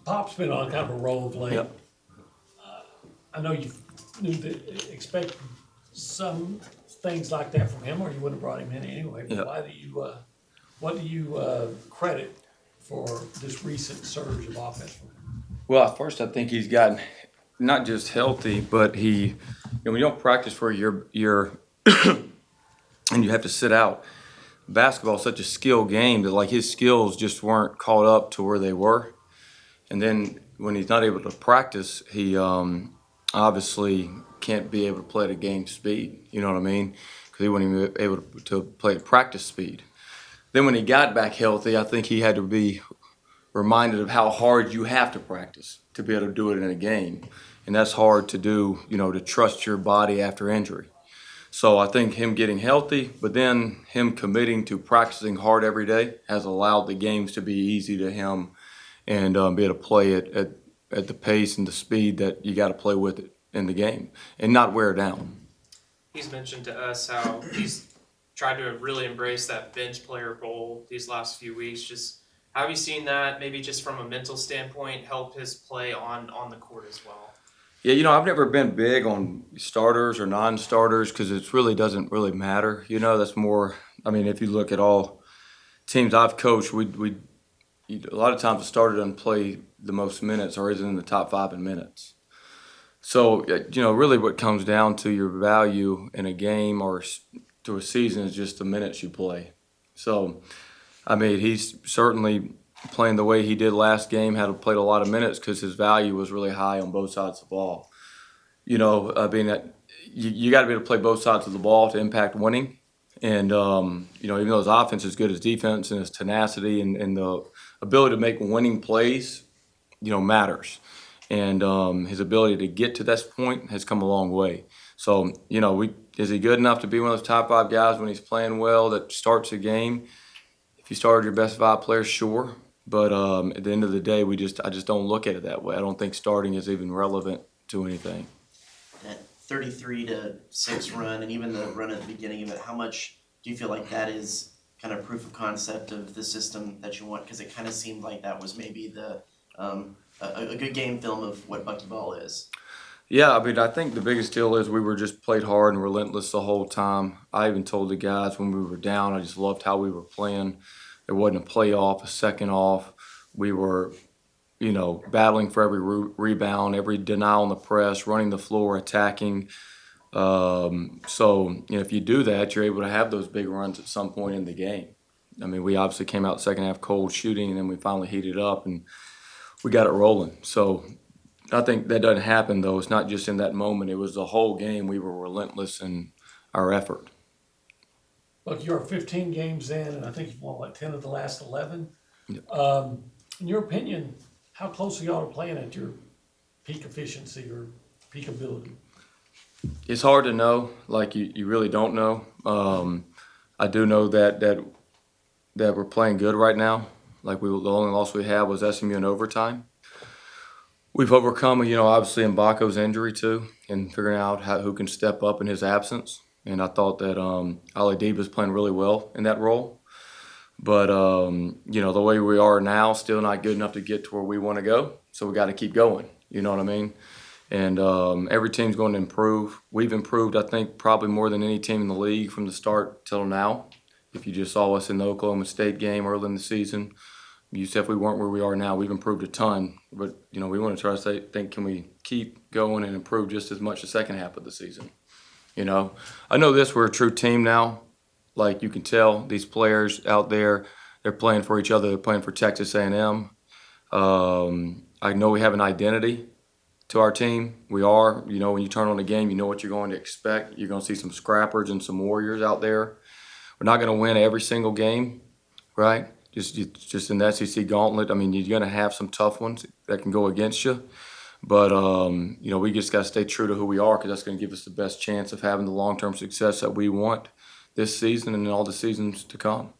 Pop's been on kind of a roll of late. Yep. I know you knew that, expect some things like that from him, or you wouldn't have brought him in anyway. But Yep. what do you credit for this recent surge of offense from him? Well, at first I think he's gotten not just healthy, but when you don't practice for a year and you have to sit out. Basketball is such a skill game that like his skills just weren't caught up to where they were. And then when he's not able to practice, he obviously can't be able to play at a game speed. You know what I mean? Because he wasn't even able to play at practice speed. Then when he got back healthy, I think he had to be reminded of how hard you have to practice to be able to do it in a game. And that's hard to do, to trust your body after injury. So I think him getting healthy, but then him committing to practicing hard every day has allowed the games to be easy to him and be able to play it at the pace and the speed that you got to play with it in the game and not wear down. He's mentioned to us how he's tried to really embrace that bench player role these last few weeks. Just how have you seen that, maybe just from a mental standpoint, help his play on the court as well? Yeah, I've never been big on starters or non-starters because it really doesn't really matter. That's more. I mean, if you look at all teams I've coached, we a lot of times the starter doesn't play the most minutes or isn't in the top 5 in minutes. So really, what comes down to your value in a game or to a season is just the minutes you play. So, I mean, he's certainly playing the way he did last game, had played a lot of minutes because his value was really high on both sides of the ball. You got to be able to play both sides of the ball to impact winning. And, even though his offense is good, his defense and his tenacity and the ability to make winning plays, matters. And his ability to get to this point has come a long way. So, is he good enough to be one of those top 5 guys when he's playing well that starts a game? If you started your best 5 players, sure. But at the end of the day, I just don't look at it that way. I don't think starting is even relevant to anything. That 33-6 run, and even the run at the beginning of it, how much do you feel like that is kind of proof of concept of the system that you want? Because it kind of seemed like that was maybe the a good game film of what Bucky ball is. Yeah, I mean, I think the biggest deal is we were just played hard and relentless the whole time. I even told the guys when we were down, I just loved how we were playing. There wasn't a play off, a second off. We were, battling for every rebound, every denial on the press, running the floor, attacking. So, if you do that, you're able to have those big runs at some point in the game. I mean, we obviously came out second half cold shooting, and then we finally heated up, and we got it rolling. So I think that doesn't happen, though. It's not just in that moment. It was the whole game. We were relentless in our effort. Look, you're 15 games in, and I think you've won, 10 of the last 11? Yep. In your opinion, how close are y'all to playing at your peak efficiency or peak ability? It's hard to know. You really don't know. I do know that we're playing good right now. The only loss we had was SMU in overtime. We've overcome, obviously Mbako's injury too, and figuring out who can step up in his absence. And I thought that Ali Deeb was playing really well in that role. But, the way we are now, still not good enough to get to where we want to go. So we got to keep going. You know what I mean? And every team's going to improve. We've improved, I think, probably more than any team in the league from the start till now. If you just saw us in the Oklahoma State game early in the season, you said if we weren't where we are now, we've improved a ton. But, we want to try to think, can we keep going and improve just as much the second half of the season? I know we're a true team now. You can tell these players out there, they're playing for each other. They're playing for Texas A&M. I know we have an identity to our team. We are. When you turn on the game, you know what you're going to expect. You're going to see some scrappers and some warriors out there. We're not going to win every single game, right? Just in the SEC gauntlet. I mean, you're going to have some tough ones that can go against you. But, we just got to stay true to who we are because that's going to give us the best chance of having the long-term success that we want this season and all the seasons to come.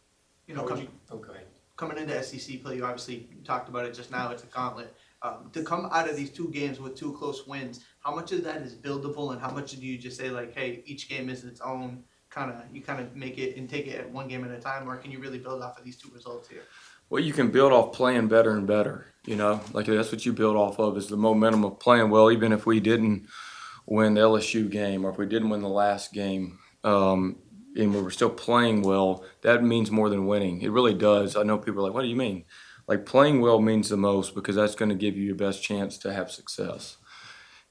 Coming into SEC play, you obviously talked about it just now, it's a gauntlet. To come out of these 2 games with 2 close wins, how much of that is buildable and how much do you just say hey, each game is its own, you make it and take it 1 game at a time, or can you really build off of these 2 results here? Well, you can build off playing better and better. You know, like that's what you build off of is the momentum of playing well, even if we didn't win the LSU game or if we didn't win the last game, and we were still playing well. That means more than winning. It really does. I know people are like, "What do you mean?" Like playing well means the most because that's going to give you your best chance to have success.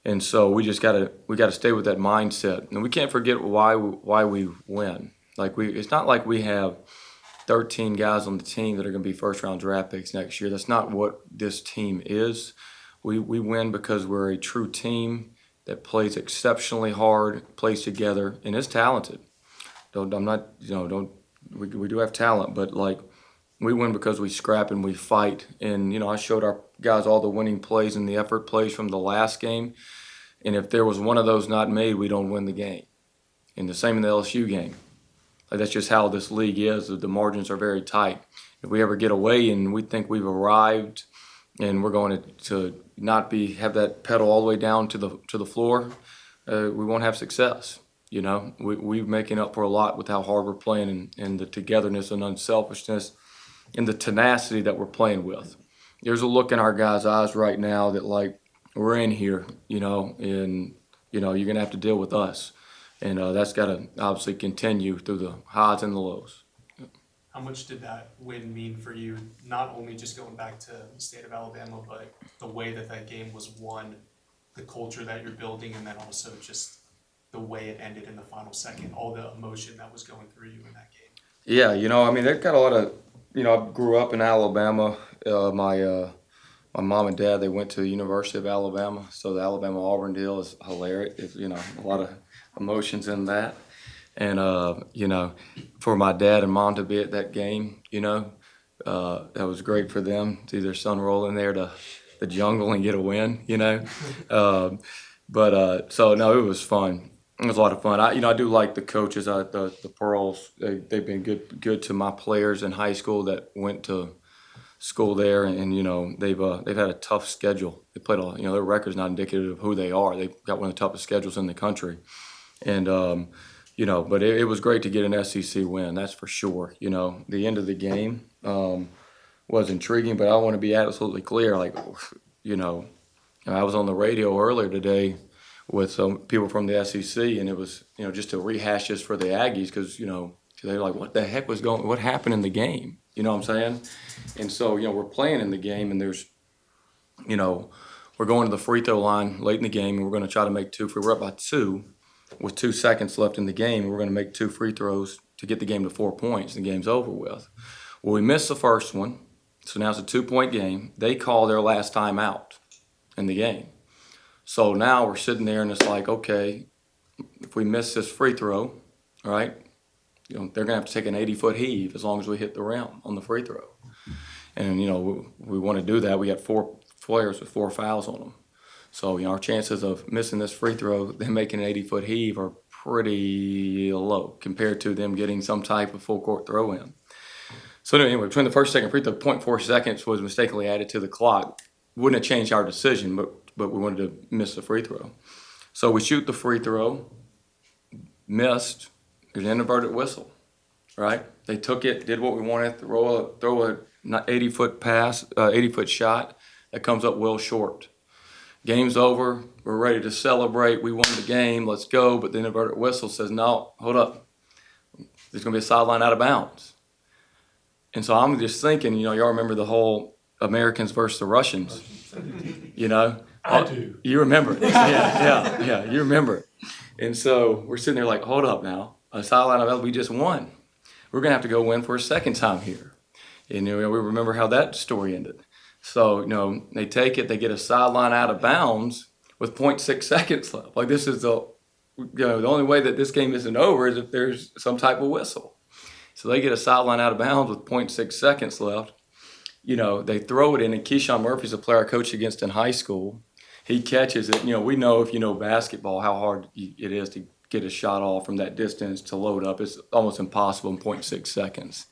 And so we gotta stay with that mindset, and we can't forget why we win. Like it's not like we have 13 guys on the team that are going to be first round draft picks next year. That's not what this team is. We win because we're a true team that plays exceptionally hard, plays together, and is talented. I'm not, we do have talent, but like we win because we scrap and we fight. And, I showed our guys all the winning plays and the effort plays from the last game. And if there was one of those not made, we don't win the game. And the same in the LSU game. Like that's just how this league is. The margins are very tight. If we ever get away and we think we've arrived and we're going to not have that pedal all the way down to the floor, we won't have success. We're making up for a lot with how hard we're playing and the togetherness and unselfishness and the tenacity that we're playing with. There's a look in our guys' eyes right now that like we're in here, and you're gonna have to deal with us. And that's got to obviously continue through the highs and the lows. How much did that win mean for you, not only just going back to the state of Alabama, but the way that game was won, the culture that you're building, and then also just the way it ended in the final second, all the emotion that was going through you in that game? Yeah, they've got a lot of, I grew up in Alabama. My mom and dad, they went to the University of Alabama, so the Alabama-Auburn deal is hilarious. It's, a lot of emotions in that. And, for my dad and mom to be at that game, that was great for them to see their son roll in there to the jungle and get a win, So, no, it was fun. It was a lot of fun. I do like the coaches, the Pearls. They've been good to my players in high school that went to school there, and they've had a tough schedule. They played their record's not indicative of who they are. They've got one of the toughest schedules in the country, and but it was great to get an SEC win. That's for sure. The end of the game was intriguing, but I want to be absolutely clear. Like, I was on the radio earlier today with some people from the SEC, and it was just to rehash this for the Aggies because they're like, what the heck what happened in the game? You know what I'm saying? And so, we're playing in the game and there's, we're going to the free throw line late in the game and we're going to try to make two. We're up by 2 with 2 seconds left in the game. And we're going to make 2 free throws to get the game to 4 points. And the game's over with. Well, we missed the first one. So now it's a 2-point game. They call their last time out in the game. So now we're sitting there and it's like, okay, if we miss this free throw, all right, they're going to have to take an 80-foot heave as long as we hit the rim on the free throw. And, we want to do that. We got 4 players with 4 fouls on them. So, our chances of missing this free throw, them making an 80-foot heave are pretty low compared to them getting some type of full-court throw-in. So, anyway, between the first and second free throw, 0.4 seconds was mistakenly added to the clock. Wouldn't have changed our decision, but we wanted to miss the free throw. So, we shoot the free throw, missed. There's an inverted whistle, right? They took it, did what we wanted, throw a 80-foot pass, 80-foot shot that comes up well short. Game's over. We're ready to celebrate. We won the game. Let's go. But the inverted whistle says, no, hold up. There's going to be a sideline out of bounds. And so I'm just thinking, y'all remember the whole Americans versus the Russians, I do. You remember it. Yeah, you remember it. And so we're sitting there like, hold up now. A sideline of we just won. We're going to have to go win for a second time here. And we remember how that story ended. So, they take it, they get a sideline out of bounds with 0.6 seconds left. Like this is the only way that this game isn't over is if there's some type of whistle. So they get a sideline out of bounds with 0.6 seconds left. They throw it in, and Keyshawn Murphy's a player I coached against in high school. He catches it. We know if you know basketball how hard it is to get a shot off from that distance to load up. It's almost impossible in 0.6 seconds.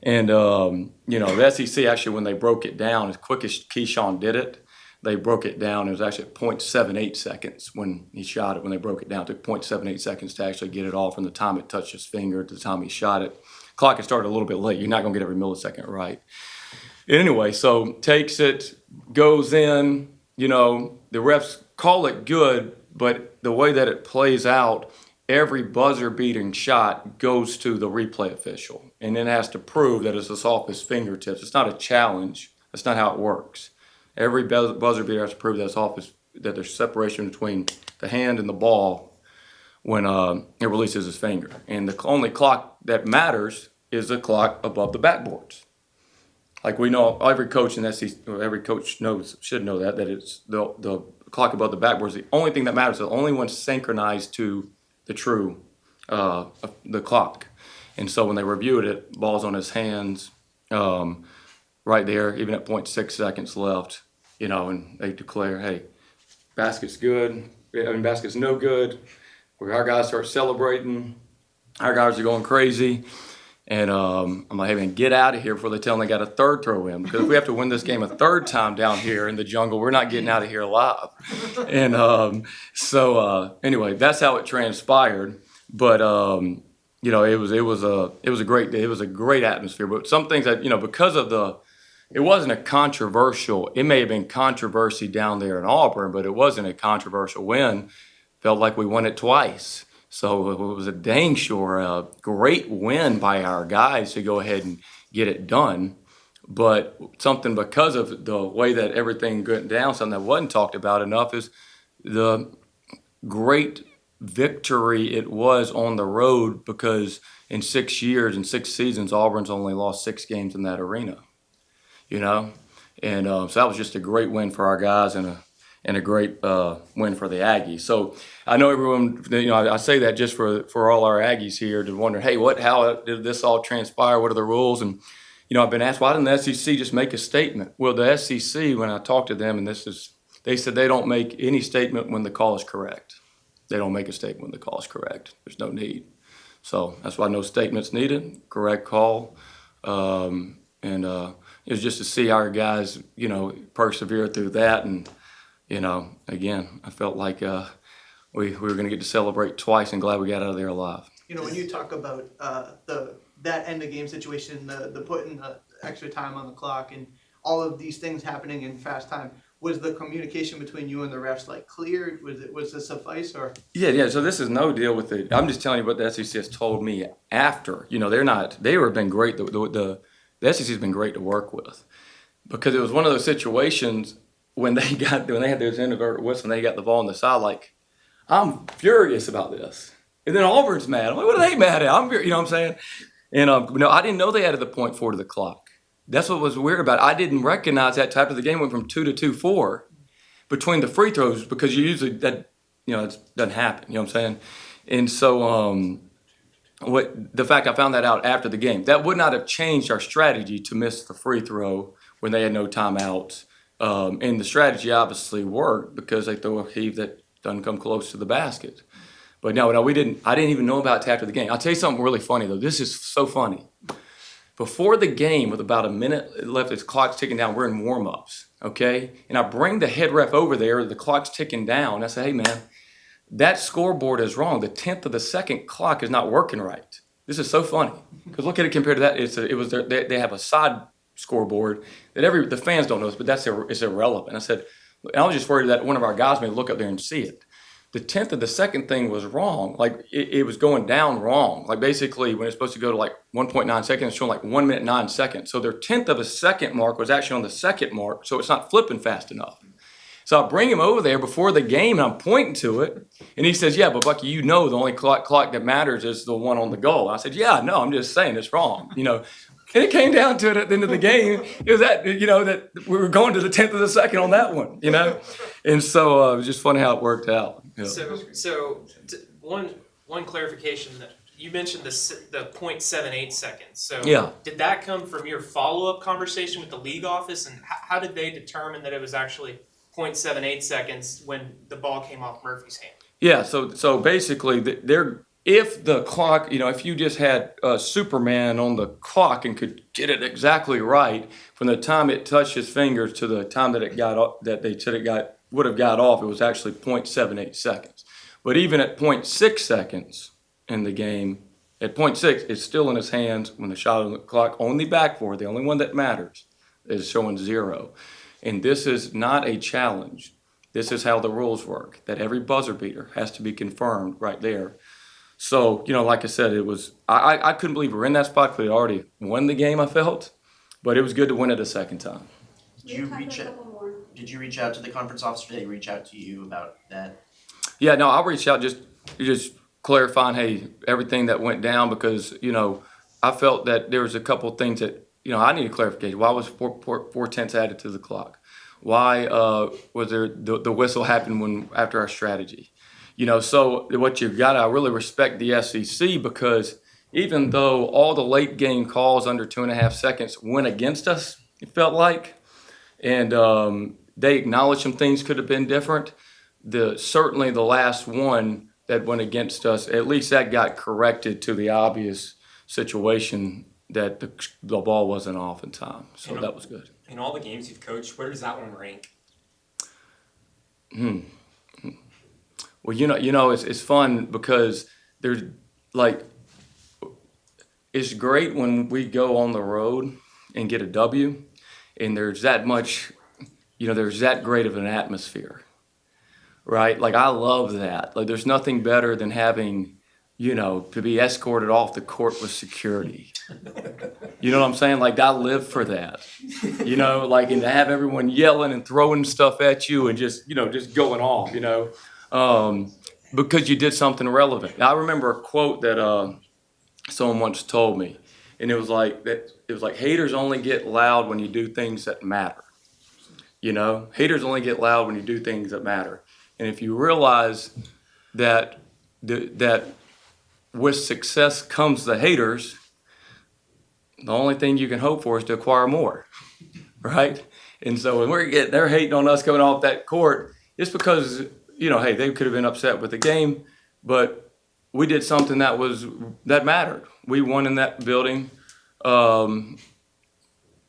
And, the SEC actually, when they broke it down, as quick as Keyshawn did it, they broke it down. It was actually at 0.78 seconds when he shot it. When they broke it down, it took 0.78 seconds to actually get it off from the time it touched his finger to the time he shot it. Clock had started a little bit late. You're not going to get every millisecond right. Anyway, so takes it, goes in, you know, the refs call it good, but the way that it plays out, every buzzer beating shot goes to the replay official and then has to prove that it's off his fingertips. It's not a challenge. That's not how it works. Every buzzer beater has to prove that it's off his, that there's separation between the hand and the ball when it releases his finger. And the only clock that matters is the clock above the backboards. Like we know, every coach in SEC, every coach should know that it's the clock above the backboard is the only thing that matters. The only one synchronized to the true the clock. And so when they reviewed it, ball's on his hands, right there, even at 0.6 seconds left, you know, and they declare, hey, basket's good. I mean, basket's no good. Where our guys start celebrating, our guys are going crazy. And I'm like, hey, man, get out of here before they tell them they got a third throw in. Because if we have to win this game a third time down here in the jungle, we're not getting out of here alive. And anyway, that's how it transpired. But you know, it was a great day. It was a great atmosphere. But some things that, you know, because of it wasn't a controversial. It may have been controversy down there in Auburn, but it wasn't a controversial win. Felt like we won it twice. So it was a dang sure a great win by our guys to go ahead and get it done. But something because of the way that everything went down, something that wasn't talked about enough is the great victory it was on the road, because in 6 years and 6 seasons, Auburn's only lost 6 games in that arena, you know? And so that was just a great win for our guys and a great win for the Aggies. So I know everyone, you know, I say that just for all our Aggies here to wonder, hey, how did this all transpire? What are the rules? And, you know, I've been asked, why didn't the SEC just make a statement? Well, the SEC, when I talked to them, and they said they don't make any statement when the call is correct. They don't make a statement when the call is correct. There's no need. So that's why no statement's needed, correct call. It was just to see our guys, you know, persevere through that. And, you know, again, I felt like we were going to get to celebrate twice, and glad we got out of there alive. You know, when you talk about that end of game situation, the putting the extra time on the clock and all of these things happening in fast time, was the communication between you and the refs like clear? Was it suffice or? Yeah. So this is no deal with it. I'm just telling you what the SEC has told me after. You know, they have been great. The SEC has been great to work with, because it was one of those situations when they had those inadvertent whistles and they got the ball on the side. Like, I'm furious about this, and then Auburn's mad. I'm like, what are they mad at? You know what I'm saying? And no, I didn't know they added the 0.4 to the clock. That's what was weird about it. I didn't recognize that after the game went from 2 to 2-4 between the free throws, because you usually that, you know, it doesn't happen. You know what I'm saying? And so the fact I found that out after the game, that would not have changed our strategy to miss the free throw when they had no timeouts. And the strategy obviously worked, because they throw a heave that doesn't come close to the basket. But no, we didn't. I didn't even know about it after the game. I'll tell you something really funny though. This is so funny. Before the game, with about a minute left, the clock's ticking down. We're in warm-ups, okay? And I bring the head ref over there. The clock's ticking down. I say, hey, man, that scoreboard is wrong. The 10th of the second clock is not working right. This is so funny, because look at it compared to that. They have a side scoreboard that the fans don't notice, but it's irrelevant. I said, and I was just worried that one of our guys may look up there and see it. The 10th of the second thing was wrong. Like, it was going down wrong. Like, basically, when it's supposed to go to like 1.9 seconds, it's showing like 1 minute 9 seconds. So their 10th of a second mark was actually on the second mark, so it's not flipping fast enough. So I bring him over there before the game, and I'm pointing to it, and he says, yeah, but Bucky, you know the only clock that matters is the one on the goal. I said, yeah, no, I'm just saying it's wrong, you know. And it came down to it at the end of the game. It was that, you know, that we were going to the 10th of the second on that one, you know. And so it was just funny how it worked out. Yeah. So one clarification, that you mentioned the 0.78 seconds. So Yeah. Did that come from your follow-up conversation with the league office, and how did they determine that it was actually 0.78 seconds when the ball came off Murphy's hand? Yeah, so basically, if the clock, you know, if you just had Superman on the clock and could get it exactly right from the time it touched his fingers to the time that they said it would have got off, it was actually 0.78 seconds. But even at 0.6 seconds in the game, at 0.6, it's still in his hands when the shot on the clock on the backboard, the only one that matters. is showing 0. And this is not a challenge. This is how the rules work, that every buzzer beater has to be confirmed right there. So, like I said, it was, I couldn't believe we were in that spot because we had already won the game, I felt. But it was good to win it a second time. Did you reach out to the conference officer? Did they reach out to you about that? Yeah, no, I'll reach out just clarifying, hey, everything that went down because, I felt that there was a couple of things that, I needed clarification. Why was 4/10 added to the clock? Why was there the whistle happened after our strategy? So what you've got, I really respect the SEC because even though all the late game calls under 2.5 seconds went against us, it felt like, and they acknowledged some things could have been different. Certainly the last one that went against us, at least that got corrected to the obvious situation that the ball wasn't off in time. So that was good. In all the games you've coached, where does that one rank? Well, it's fun because there's it's great when we go on the road and get a W, and there's that much, there's that great of an atmosphere, right? Like I love that. Like there's nothing better than having, to be escorted off the court with security. You know what I'm saying? Like I live for that. And to have everyone yelling and throwing stuff at you and just going off, because you did something relevant. Now, I remember a quote that someone once told me, and it was like haters only get loud when you do things that matter. Haters only get loud when you do things that matter. And if you realize that with success comes the haters, the only thing you can hope for is to acquire more, right? And so when they're hating on us coming off that court, it's because, hey, they could have been upset with the game, but we did something that mattered. We won in that building. And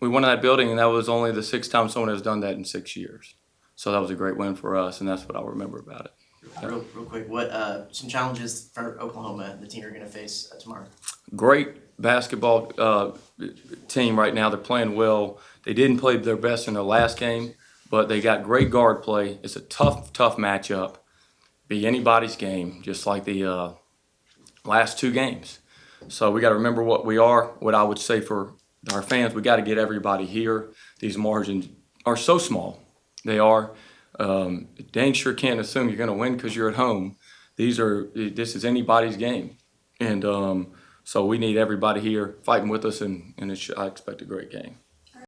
that was only the 6th time someone has done that in 6 years. So that was a great win for us, and that's what I'll remember about it. Real quick, what some challenges for Oklahoma, the team you're going to face tomorrow? Great basketball team right now. They're playing well. They didn't play their best in their last game, but they got great guard play. It's a tough matchup. Be anybody's game, just like the last 2 games. So we got to remember what we are. What I would say for our fans, we got to get everybody here. These margins are so small. They are. Dang sure can't assume you're going to win because you're at home. This is anybody's game. And so we need everybody here fighting with us, and I expect a great game.